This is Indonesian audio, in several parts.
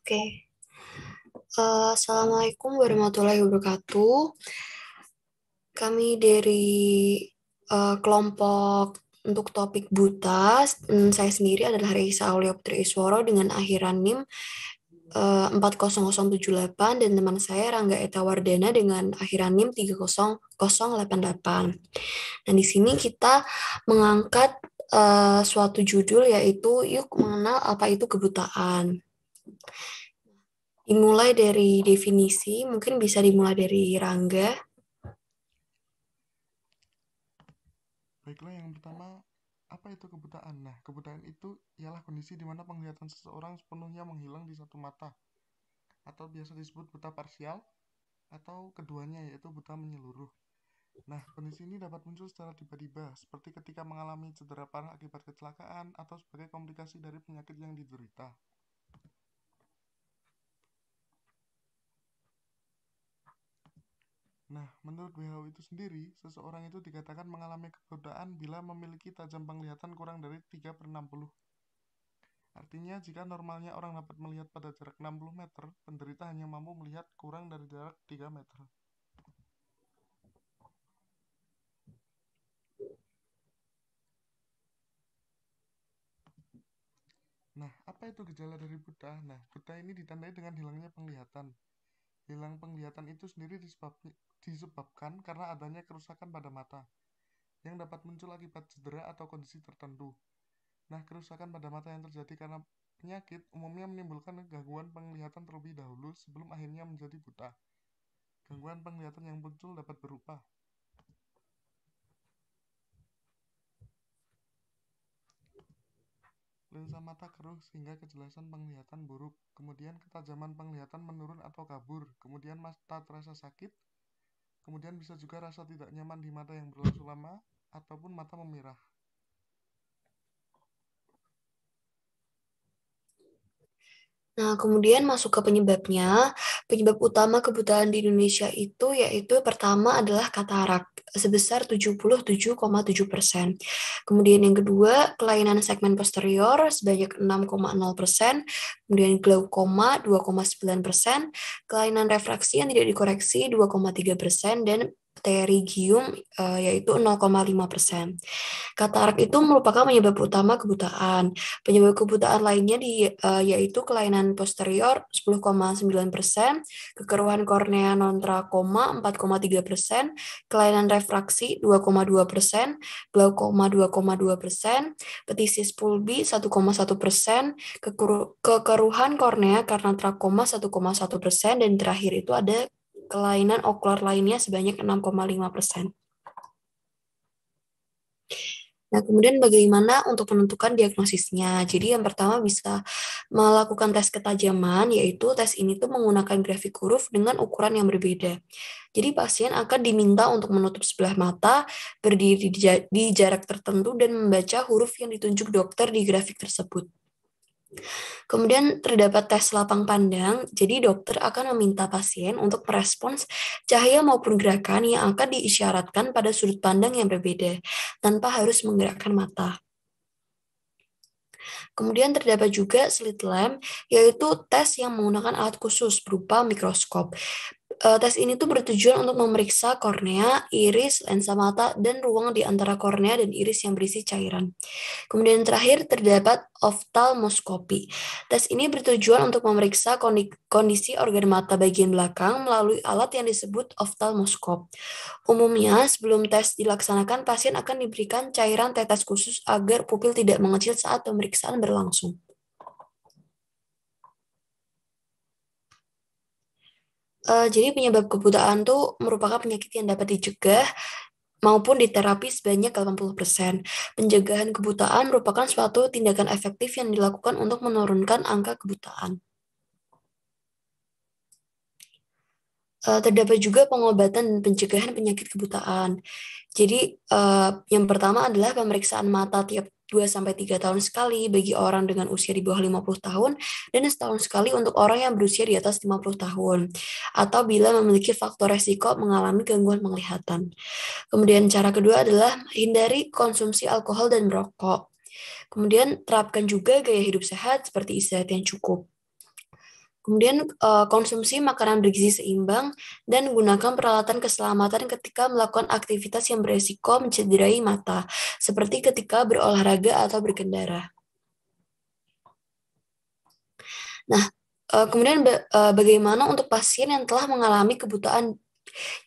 Oke, Assalamualaikum warahmatullahi wabarakatuh. Kami dari kelompok untuk topik buta, saya sendiri adalah Reisa Aulia Putri Isworo dengan akhiran NIM 40078 dan teman saya Rangga Eta Wardana dengan akhiran NIM 30088. Nah, di sini kita mengangkat suatu judul yaitu Yuk Mengenal Apa Itu Kebutaan. Dimulai dari definisi, mungkin bisa dimulai dari Rangga. Baiklah, yang pertama, apa itu kebutaan? Nah, kebutaan itu ialah kondisi di mana penglihatan seseorang sepenuhnya menghilang di satu mata, atau biasa disebut buta parsial, atau keduanya yaitu buta menyeluruh. Nah, kondisi ini dapat muncul secara tiba-tiba, seperti ketika mengalami cedera parah akibat kecelakaan atau sebagai komplikasi dari penyakit yang diderita. Nah, menurut WHO itu sendiri, seseorang itu dikatakan mengalami kebutaan bila memiliki tajam penglihatan kurang dari 3/60. Artinya, jika normalnya orang dapat melihat pada jarak 60 meter, penderita hanya mampu melihat kurang dari jarak 3 meter. Nah, apa itu gejala dari buta? Nah, buta ini ditandai dengan hilangnya penglihatan. Hilang penglihatan itu sendiri disebabkan karena adanya kerusakan pada mata, yang dapat muncul akibat cedera atau kondisi tertentu. Nah, kerusakan pada mata yang terjadi karena penyakit umumnya menimbulkan gangguan penglihatan terlebih dahulu sebelum akhirnya menjadi buta. Gangguan penglihatan yang muncul dapat berupa lensa mata keruh sehingga kejelasan penglihatan buruk, kemudian ketajaman penglihatan menurun atau kabur, kemudian mata terasa sakit, kemudian bisa juga rasa tidak nyaman di mata yang berlangsung lama, ataupun mata memerah. Nah, kemudian masuk ke penyebabnya. Penyebab utama kebutaan di Indonesia itu yaitu pertama adalah katarak sebesar 77,7%. Kemudian yang kedua, kelainan segmen posterior sebanyak 6,0%, kemudian glaukoma 2,9%, kelainan refraksi yang tidak dikoreksi 2,3%, dan pterigium yaitu 0,5%. Katarak itu merupakan penyebab utama kebutaan. Penyebab kebutaan lainnya yaitu kelainan posterior 10,9%, kekeruhan kornea non-trakoma 4,3%, kelainan refraksi 2,2%, glaukoma 2,2%, ptisis pulbi 1,1%, kekeruhan kornea karena trakoma 1,1%, dan terakhir itu ada kelainan okular lainnya sebanyak 6,5%. Nah, kemudian bagaimana untuk menentukan diagnosisnya? Jadi yang pertama bisa melakukan tes ketajaman, yaitu tes ini tuh menggunakan grafik huruf dengan ukuran yang berbeda. Jadi pasien akan diminta untuk menutup sebelah mata, berdiri di jarak tertentu, dan membaca huruf yang ditunjuk dokter di grafik tersebut. Kemudian terdapat tes lapang pandang, jadi dokter akan meminta pasien untuk merespons cahaya maupun gerakan yang akan diisyaratkan pada sudut pandang yang berbeda, tanpa harus menggerakkan mata. Kemudian terdapat juga slit lamp, yaitu tes yang menggunakan alat khusus berupa mikroskop. Tes ini tuh bertujuan untuk memeriksa kornea, iris, lensa mata, dan ruang di antara kornea dan iris yang berisi cairan. Kemudian terakhir terdapat oftalmoskopi. Tes ini bertujuan untuk memeriksa kondisi organ mata bagian belakang melalui alat yang disebut oftalmoskop. Umumnya, sebelum tes dilaksanakan, pasien akan diberikan cairan tetes khusus agar pupil tidak mengecil saat pemeriksaan berlangsung. Jadi penyebab kebutaan itu merupakan penyakit yang dapat dicegah maupun diterapi sebanyak 80%. Pencegahan kebutaan merupakan suatu tindakan efektif yang dilakukan untuk menurunkan angka kebutaan. Terdapat juga pengobatan dan pencegahan penyakit kebutaan. Jadi, yang pertama adalah pemeriksaan mata tiap 2-3 tahun sekali bagi orang dengan usia di bawah 50 tahun dan setahun sekali untuk orang yang berusia di atas 50 tahun atau bila memiliki faktor resiko mengalami gangguan penglihatan. Kemudian cara kedua adalah hindari konsumsi alkohol dan merokok. Kemudian terapkan juga gaya hidup sehat seperti istirahat yang cukup. Kemudian konsumsi makanan bergizi seimbang dan gunakan peralatan keselamatan ketika melakukan aktivitas yang beresiko mencederai mata, seperti ketika berolahraga atau berkendara. Nah, kemudian bagaimana untuk pasien yang telah mengalami kebutaan?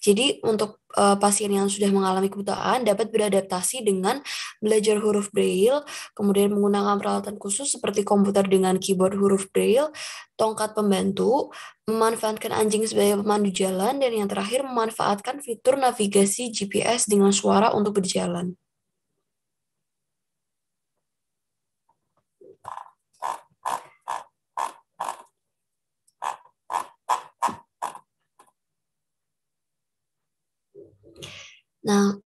Jadi untuk pasien yang sudah mengalami kebutaan dapat beradaptasi dengan belajar huruf Braille, kemudian menggunakan peralatan khusus seperti komputer dengan keyboard huruf Braille, tongkat pembantu, memanfaatkan anjing sebagai pemandu jalan, dan yang terakhir memanfaatkan fitur navigasi GPS dengan suara untuk berjalan. Nah,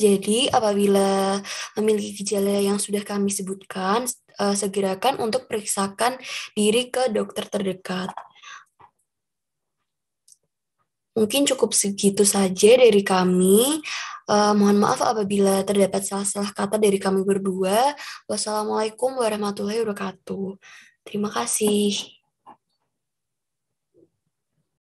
jadi apabila memiliki gejala yang sudah kami sebutkan, segerakan untuk periksakan diri ke dokter terdekat. Mungkin cukup segitu saja dari kami. Mohon maaf apabila terdapat salah-salah kata dari kami berdua. Wassalamualaikum warahmatullahi wabarakatuh. Terima kasih.